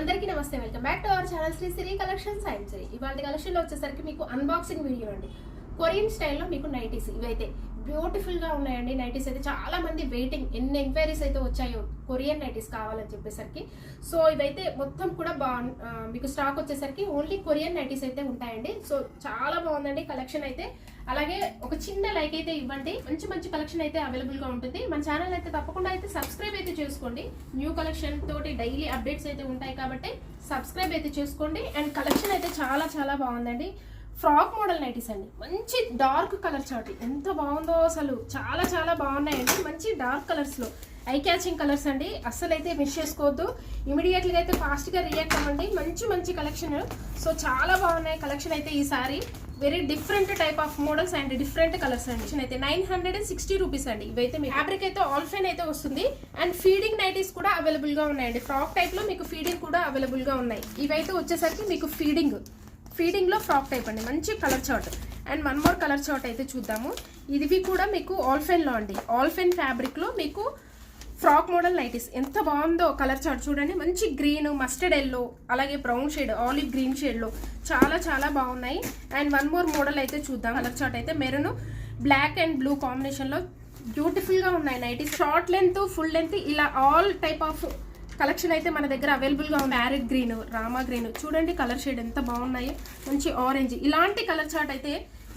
అందరికీ నమస్తే, welcome back to our channel Sri Siri collections and Sri. ఇవాళ కలెక్షన్లో వచ్చేసరికి మీకు అన్బాక్సింగ్ వీడియో అండి. కొరియన్ స్టైల్లో మీకు నైటీస్ ఇవైతే బ్యూటిఫుల్ గా ఉన్నాయండి. నైటీస్ అయితే చాలా మంది వెయిటింగ్, ఎన్ని ఎంక్వైరీస్ అయితే వచ్చాయో కొరియన్ నైటీస్ కావాలని చెప్పేసరికి. సో ఇవైతే మొత్తం కూడా మీకు స్టాక్ వచ్చేసరికి ఓన్లీ కొరియన్ నైటీస్ అయితే ఉంటాయండి. సో చాలా బాగుందండి కలెక్షన్ అయితే. అలాగే ఒక చిన్న లైక్ అయితే ఇవ్వండి, మంచి మంచి కలెక్షన్ అయితే అవైలబుల్ గా ఉంటుంది. మన ఛానల్ అయితే తప్పకుండా అయితే సబ్స్క్రైబ్ అయితే చేసుకోండి. న్యూ కలెక్షన్ తోటి డైలీ అప్డేట్స్ అయితే ఉంటాయి కాబట్టి సబ్స్క్రైబ్ అయితే చేసుకోండి. అండ్ కలెక్షన్ అయితే చాలా చాలా బాగుందండి. ఫ్రాక్ మోడల్ నైటీస్ అండి, మంచి డార్క్ కలర్ చాటి ఎంత బాగుందో అసలు, చాలా చాలా బాగున్నాయండి. మంచి డార్క్ కలర్స్ లో ఐ క్యాచింగ్ కలర్స్ అండి, అస్సలు అయితే మిస్ చేసుకోవద్దు. ఇమీడియట్గా అయితే ఫాస్ట్ గా రియాక్ట్ అవ్వండి. మంచి మంచి కలెక్షన్. సో చాలా బాగున్నాయి కలెక్షన్ అయితే ఈసారి. Very different type of models and different colours అండి. అయితే 960 రూపీస్ అండి. ఇవైతే మీకు ఫ్యాబ్రిక్ అయితే ఆల్ఫైన్ అయితే వస్తుంది. అండ్ ఫీడింగ్ నైటీస్ కూడా అవైలబుల్ గా ఉన్నాయండి. ఫ్రాక్ టైప్ లో మీకు ఫీడింగ్ కూడా అవైలబుల్ గా ఉన్నాయి. ఇవైతే వచ్చేసరికి మీకు ఫీడింగ్ లో ఫ్రాక్ టైప్ అండి, మంచి colour chart. And one more colour chart అయితే చూద్దాము. ఇవి కూడా మీకు ఆల్ఫైన్ లో అండి, ఆల్ఫైన్ ఫ్యాబ్రిక్ లో మీకు ఫ్రాక్ మోడల్ నైటీస్ ఎంత బాగుందో కలర్ చార్ట్ చూడండి. మంచి గ్రీన్, మస్టర్డ్ ఎల్లో, అలాగే brown shade, olive green shade లో చాలా చాలా బాగున్నాయి. అండ్ వన్ మోర్ మోడల్ అయితే చూద్దాం. కలర్ చార్ట్ అయితే maroon, black and blue combination లో బ్యూటిఫుల్ గా ఉన్నాయి nighties. Short length, full length, ఇలా ఆల్ టైప్ ఆఫ్ కలెక్షన్ అయితే మన దగ్గర అవైలబుల్ గా ఉంది. ప్యారెట్ గ్రీన్, రామా గ్రీన్ చూడండి కలర్ షేడ్ ఎంత బాగున్నాయి. మంచి ఆరెంజ్, ఇలాంటి కలర్ చార్ట్ అయితే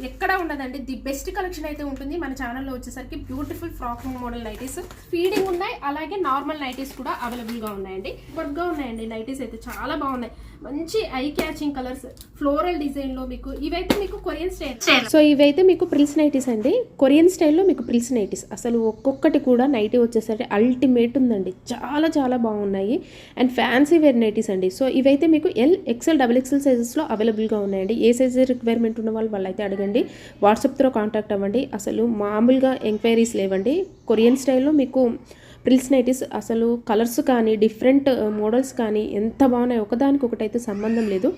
ఎక్కడ ఉండదండి. ది బెస్ట్ కలెక్షన్ అయితే ఉంటుంది మన ఛానల్లో వచ్చేసరికి. Beautiful frock model nighties feeding ఉన్నాయి, అలాగే నార్మల్ నైటీస్ కూడా అవైలబుల్ గా ఉన్నాయండి. సూపర్ గా ఉన్నాయండి నైటీస్ అయితే, చాలా బాగున్నాయి. మంచి I catching colours, floral design లో మీకు ఇవైతే మీకు కొరియన్ స్టైల్. సో ఇవైతే మీకు ప్రిల్స్ నైటీస్ అండి, కొరియన్ స్టైల్లో మీకు ప్రిల్స్ నైటీస్. అసలు ఒక్కొక్కటి కూడా నైటీ వచ్చేసరికి అల్టిమేట్ ఉందండి, చాలా చాలా బాగున్నాయి. అండ్ ఫ్యాన్సీ వేర్ నైటీస్ అండి. సో ఇవైతే మీకు ఎల్, ఎక్సెల్, XXL సైజెస్లో అవైలబుల్గా ఉన్నాయండి. ఏ సైజ్ రిక్వైర్మెంట్ ఉన్న వాళ్ళు అయితే అడగండి, వాట్సాప్తో కాంటాక్ట్ అవ్వండి. అసలు మామూలుగా ఎంక్వైరీస్ లేవండి. కొరియన్ స్టైల్లో మీకు ప్రిల్స్ నైటీస్ అసలు కలర్స్ కానీ డిఫరెంట్ మోడల్స్ కానీ ఎంత బాగున్నాయి, ఒకదానికి ఒకటైతే సంబంధం లేదు.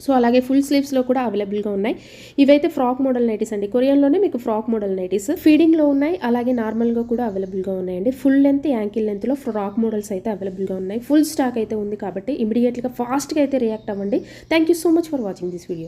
సో అలాగే ఫుల్ స్లీవ్స్లో కూడా అవైలబుల్గా ఉన్నాయి. ఇవైతే ఫ్రాక్ మోడల్ నైటీస్ అండి, కొరియన్లోనే మీకు ఫ్రాక్ మోడల్ నైటీస్ ఫీడింగ్లో ఉన్నాయి, అలాగే నార్మల్గా కూడా అవైలబుల్గా ఉన్నాయండి. ఫుల్ లెంత్, యాంకిల్ లెంత్లో ఫ్రాక్ మోడల్స్ అయితే అవైలబుల్గా ఉన్నాయి. ఫుల్ స్టాక్ అయితే ఉంది కాబట్టి ఇమీడియట్గా ఫాస్ట్గా అయితే రియాక్ట్ అవ్వండి. Thank you so much for watching this video.